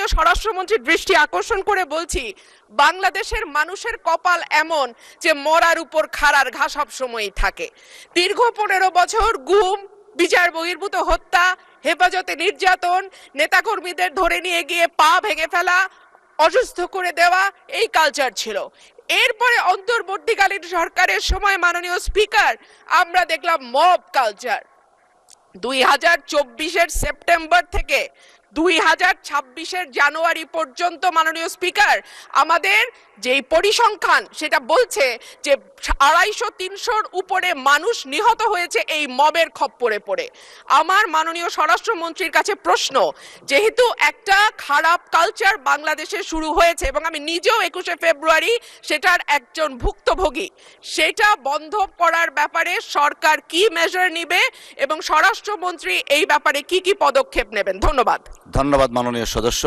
মাননীয় স্বরাষ্ট্রমন্ত্রীর দৃষ্টি আকর্ষণ করে বলছি, বাংলাদেশের মানুষের কপাল এমন যে মরার উপর খাড়ার ঘা সব সময়ই থাকে। দীর্ঘ 15 বছর গুম, বিচার বহির্ভূত হত্যা, হেফাজতে নির্যাতন, নেতাকর্মীদের ধরে নিয়ে গিয়ে পা ভেঙে ফেলা, অসুস্থ করে দেওয়া, এই কালচার ছিল। এরপরে অন্তর্বর্তীকালীন সরকারের সময় মাননীয় স্পিকার আমরা দেখলাম মব কালচার। 2024-এর সেপ্টেম্বর থেকে 2026-এর জানুয়ারি পর্যন্ত মাননীয় স্পিকার আমাদের যেই পরিসংখ্যান সেটা বলছে যে 250-300-র উপরে মানুষ নিহত হয়েছে এই মবের খপ্পরে পড়ে। আমার মাননীয় স্বরাষ্ট্রমন্ত্রীর কাছে প্রশ্ন, যেহেতু একটা খারাপ কালচার বাংলাদেশে শুরু হয়েছে এবং আমি নিজেও 21শে ফেব্রুয়ারি সেটার একজন ভুক্তভোগী, সেটা বন্ধ করার ব্যাপারে সরকার কি মেজার নেবে এবং স্বরাষ্ট্রমন্ত্রী এই ব্যাপারে কি কি পদক্ষেপ নেবেন? ধন্যবাদ। ধন্যবাদ মাননীয় সদস্য।